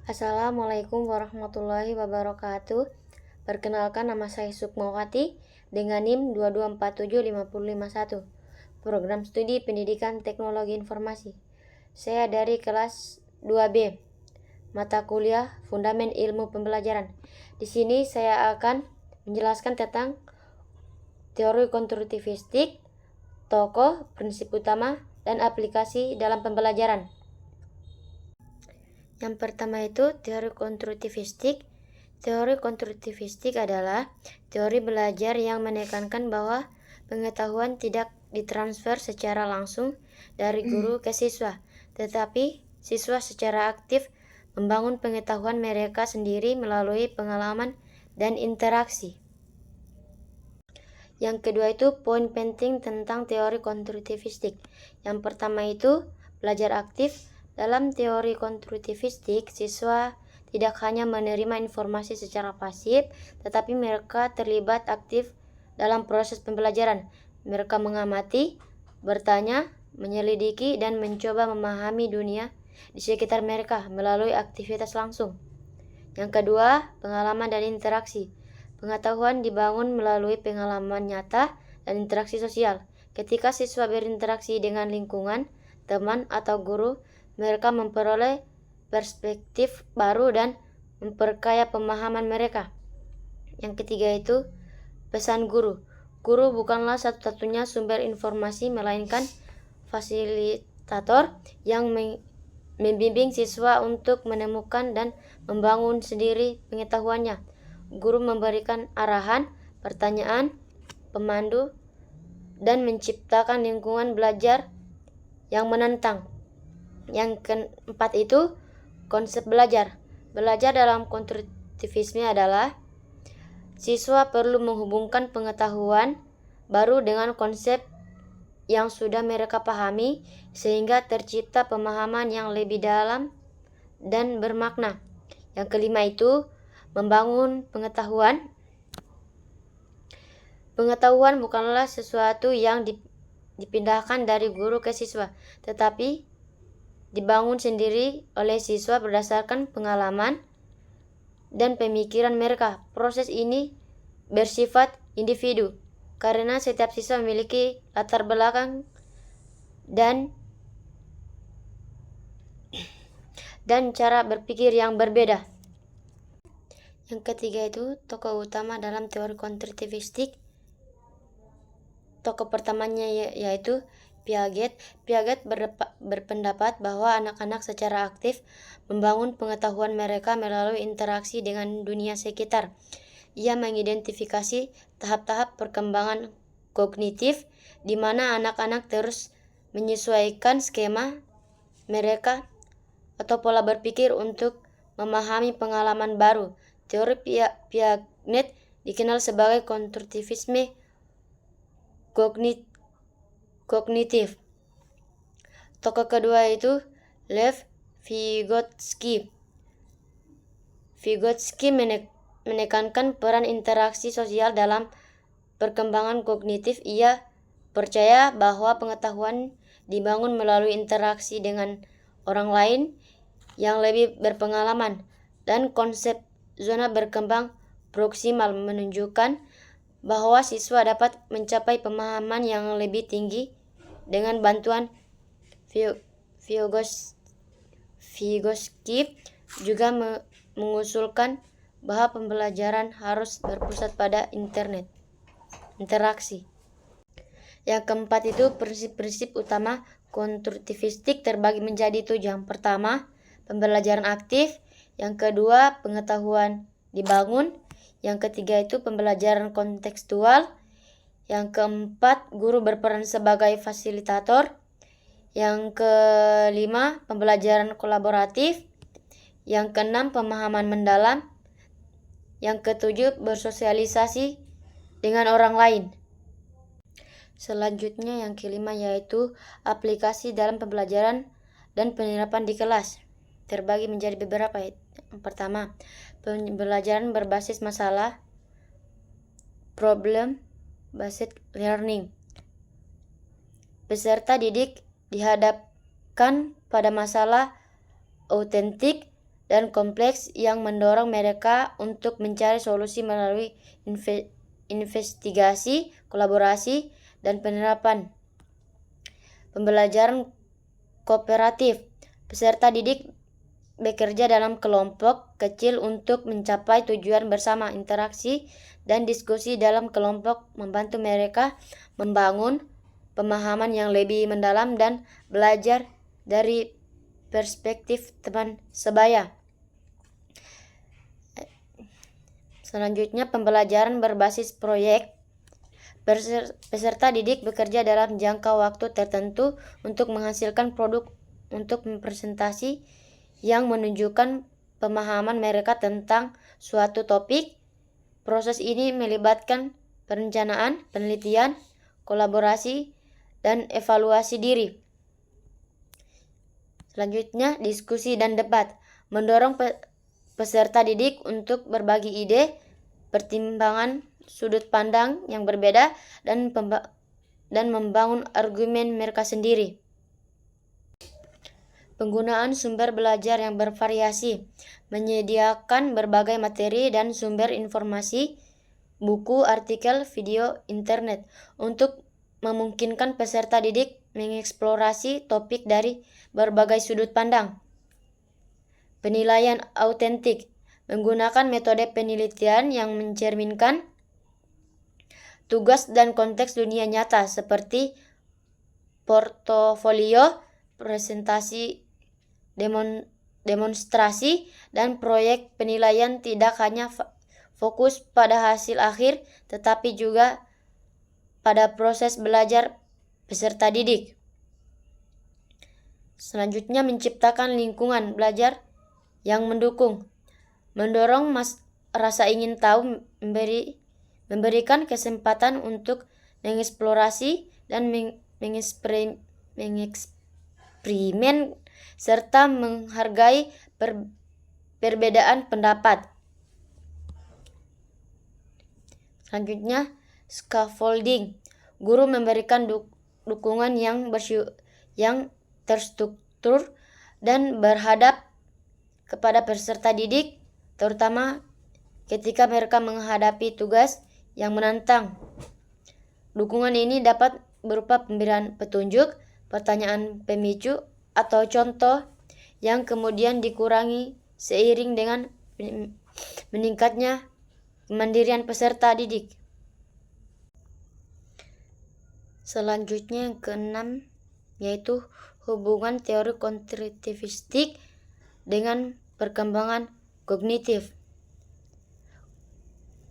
Assalamualaikum warahmatullahi wabarakatuh. Perkenalkan, nama saya Sukmawati dengan NIM 2247551. Program Studi Pendidikan Teknologi Informasi. Saya dari kelas 2B. Mata kuliah Fundament Ilmu Pembelajaran. Di sini saya akan menjelaskan tentang teori konstruktivistik, tokoh, prinsip utama, dan aplikasi dalam pembelajaran. Yang pertama itu teori konstruktivistik. Teori konstruktivistik adalah teori belajar yang menekankan bahwa pengetahuan tidak ditransfer secara langsung dari guru ke siswa, tetapi siswa secara aktif membangun pengetahuan mereka sendiri melalui pengalaman dan interaksi. Yang kedua itu poin penting tentang teori konstruktivistik. Yang pertama itu belajar aktif. Dalam teori konstruktivistik, siswa tidak hanya menerima informasi secara pasif, tetapi mereka terlibat aktif dalam proses pembelajaran. Mereka mengamati, bertanya, menyelidiki, dan mencoba memahami dunia di sekitar mereka melalui aktivitas langsung. Yang kedua, pengalaman dan interaksi. Pengetahuan dibangun melalui pengalaman nyata dan interaksi sosial. Ketika siswa berinteraksi dengan lingkungan, teman, atau guru, mereka memperoleh perspektif baru dan memperkaya pemahaman mereka. Yang ketiga itu pesan guru. Guru bukanlah satu-satunya sumber informasi, melainkan fasilitator yang membimbing siswa untuk menemukan dan membangun sendiri pengetahuannya. Guru memberikan arahan, pertanyaan, pemandu, dan menciptakan lingkungan belajar yang menantang. Yang keempat itu konsep belajar. Belajar dalam konstruktivisme adalah siswa perlu menghubungkan pengetahuan baru dengan konsep yang sudah mereka pahami sehingga tercipta pemahaman yang lebih dalam dan bermakna. Yang kelima itu membangun pengetahuan. Pengetahuan bukanlah sesuatu yang dipindahkan dari guru ke siswa, tetapi dibangun sendiri oleh siswa berdasarkan pengalaman dan pemikiran mereka. Proses ini bersifat individu, karena setiap siswa memiliki latar belakang dan cara berpikir yang berbeda. Yang ketiga itu tokoh utama dalam teori konstruktivistik. Tokoh pertamanya yaitu Piaget. Piaget berpendapat bahwa anak-anak secara aktif membangun pengetahuan mereka melalui interaksi dengan dunia sekitar. Ia mengidentifikasi tahap-tahap perkembangan kognitif di mana anak-anak terus menyesuaikan skema mereka atau pola berpikir untuk memahami pengalaman baru. Teori Piaget dikenal sebagai konstruktivisme kognitif. Tokoh kedua itu Lev Vygotsky. Vygotsky menekankan peran interaksi sosial dalam perkembangan kognitif. Ia percaya bahwa pengetahuan dibangun melalui interaksi dengan orang lain yang lebih berpengalaman, dan konsep zona berkembang proksimal menunjukkan bahwa siswa dapat mencapai pemahaman yang lebih tinggi dengan bantuan Vygotsky juga mengusulkan bahwa pembelajaran harus berpusat pada interaksi. Yang keempat itu prinsip-prinsip utama konstruktivistik terbagi menjadi 7. Yang pertama, pembelajaran aktif. Yang kedua, pengetahuan dibangun. Yang ketiga itu pembelajaran kontekstual. Yang keempat, guru berperan sebagai fasilitator. Yang kelima, pembelajaran kolaboratif. Yang keenam, pemahaman mendalam. Yang ketujuh, bersosialisasi dengan orang lain. Selanjutnya yang kelima yaitu aplikasi dalam pembelajaran dan penerapan di kelas. Terbagi menjadi beberapa. Yang pertama, pembelajaran berbasis masalah, problem based learning. Peserta didik dihadapkan pada masalah autentik dan kompleks yang mendorong mereka untuk mencari solusi melalui investigasi, kolaborasi, dan penerapan. Pembelajaran kooperatif. Peserta didik bekerja dalam kelompok kecil untuk mencapai tujuan bersama. Interaksi dan diskusi dalam kelompok membantu mereka membangun pemahaman yang lebih mendalam dan belajar dari perspektif teman sebaya. Selanjutnya, pembelajaran berbasis proyek. Peserta didik bekerja dalam jangka waktu tertentu untuk menghasilkan produk untuk presentasi yang menunjukkan pemahaman mereka tentang suatu topik. Proses ini melibatkan perencanaan, penelitian, kolaborasi, dan evaluasi diri. Selanjutnya, diskusi dan debat. Mendorong peserta didik untuk berbagi ide, pertimbangan sudut pandang yang berbeda, dan membangun argumen mereka sendiri. Penggunaan sumber belajar yang bervariasi. Menyediakan berbagai materi dan sumber informasi, buku, artikel, video, internet, untuk memungkinkan peserta didik mengeksplorasi topik dari berbagai sudut pandang. Penilaian autentik. Menggunakan metode penelitian yang mencerminkan tugas dan konteks dunia nyata seperti portofolio, presentasi, demonstrasi, dan proyek penilaian tidak hanya fokus pada hasil akhir, tetapi juga pada proses belajar peserta didik. Selanjutnya, menciptakan lingkungan belajar yang mendukung. Mendorong rasa ingin tahu, memberikan kesempatan untuk mengeksplorasi dan mengeksperimen, serta menghargai perbedaan pendapat. Selanjutnya, scaffolding. Guru memberikan dukungan yang terstruktur dan berhadap kepada peserta didik, terutama ketika mereka menghadapi tugas yang menantang. Dukungan ini dapat berupa pemberian petunjuk, pertanyaan pemicu, atau contoh yang kemudian dikurangi seiring dengan meningkatnya kemandirian peserta didik. Selanjutnya, yang keenam, yaitu hubungan teori konstruktivistik dengan perkembangan kognitif.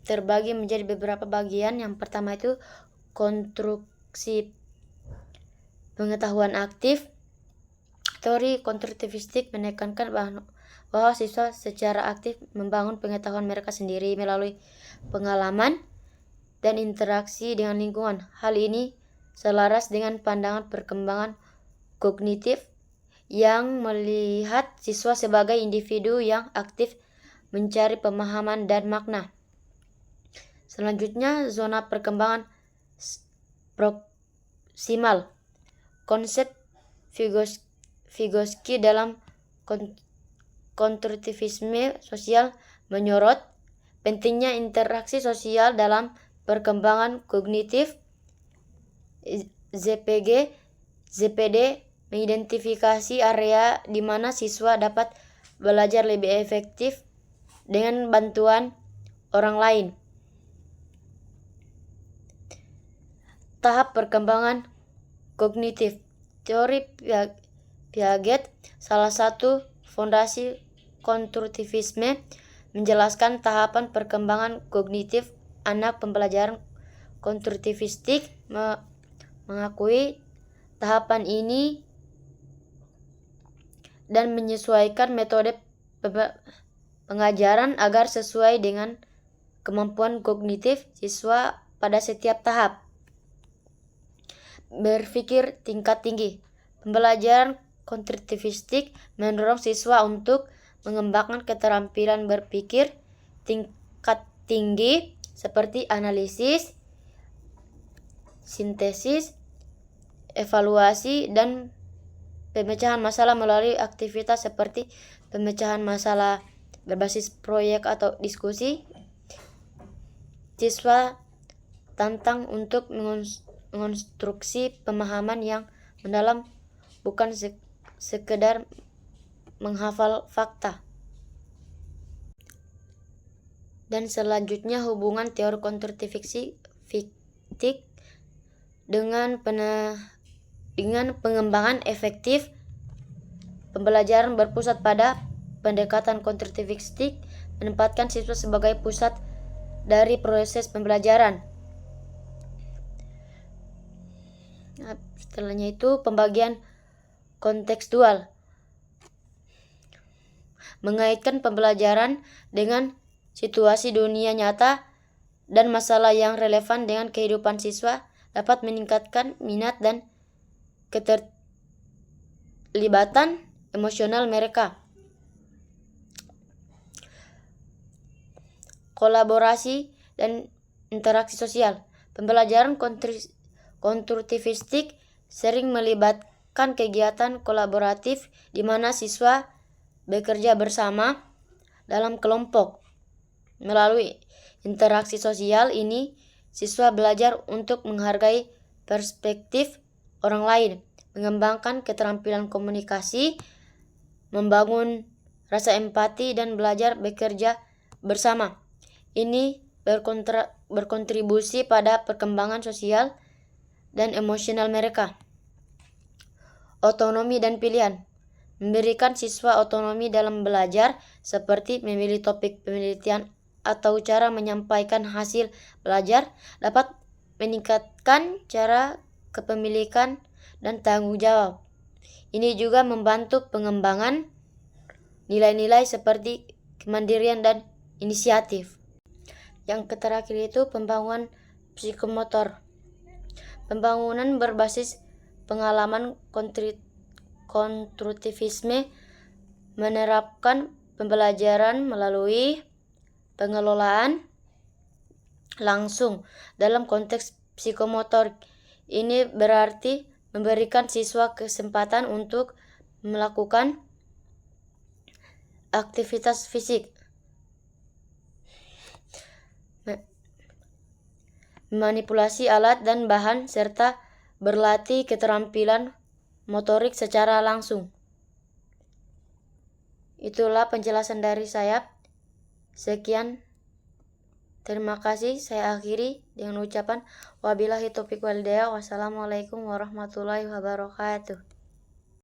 Terbagi menjadi beberapa bagian. Yang pertama itu konstruksi pengetahuan aktif. Teori konstruktivistik menekankan bahwa siswa secara aktif membangun pengetahuan mereka sendiri melalui pengalaman dan interaksi dengan lingkungan. Hal ini selaras dengan pandangan perkembangan kognitif yang melihat siswa sebagai individu yang aktif mencari pemahaman dan makna. Selanjutnya, zona perkembangan proksimal. Konsep Vygotsky dalam konstruktivisme sosial menyorot pentingnya interaksi sosial dalam perkembangan kognitif. ZPD mengidentifikasi area di mana siswa dapat belajar lebih efektif dengan bantuan orang lain. Tahap perkembangan kognitif. Teori Piaget, salah satu fondasi konstruktivisme, menjelaskan tahapan perkembangan kognitif anak. Pembelajaran konstruktivistik mengakui tahapan ini dan menyesuaikan metode pengajaran agar sesuai dengan kemampuan kognitif siswa pada setiap tahap. Berpikir tingkat tinggi. Pembelajaran konstruktivistik mendorong siswa untuk mengembangkan keterampilan berpikir tingkat tinggi seperti analisis, sintesis, evaluasi, dan pemecahan masalah melalui aktivitas seperti pemecahan masalah berbasis proyek atau diskusi, siswa tantang untuk mengonstruksi pemahaman yang mendalam, bukan sekedar menghafal fakta. Dan selanjutnya hubungan teori konstruktivistik dengan pengembangan efektif. Pembelajaran berpusat pada pendekatan konstruktivistik menempatkan siswa sebagai pusat dari proses pembelajaran. Setelahnya itu pembagian kontekstual, mengaitkan pembelajaran dengan situasi dunia nyata dan masalah yang relevan dengan kehidupan siswa dapat meningkatkan minat dan keterlibatan emosional mereka. Kolaborasi dan interaksi sosial. Pembelajaran konstruktivistik sering melibatkan kegiatan kolaboratif di mana siswa bekerja bersama dalam kelompok. Melalui interaksi sosial ini, siswa belajar untuk menghargai perspektif orang lain, mengembangkan keterampilan komunikasi, membangun rasa empati, dan belajar bekerja bersama. Ini berkontribusi pada perkembangan sosial dan emosional mereka. Otonomi dan pilihan. Memberikan siswa otonomi dalam belajar, seperti memilih topik penelitian atau cara menyampaikan hasil belajar, dapat meningkatkan cara kepemilikan dan tanggung jawab. Ini juga membantu pengembangan nilai-nilai seperti kemandirian dan inisiatif. Yang terakhir itu pembangunan psikomotor. Pembangunan berbasis pengalaman konstruktivisme menerapkan pembelajaran melalui pengelolaan langsung dalam konteks psikomotor. Ini berarti memberikan siswa kesempatan untuk melakukan aktivitas fisik, manipulasi alat dan bahan, serta berlatih keterampilan motorik secara langsung. Itulah penjelasan dari saya. Sekian. Terima kasih. Saya akhiri dengan ucapan wabillahi taufiq wal hidayah. Wassalamualaikum warahmatullahi wabarakatuh.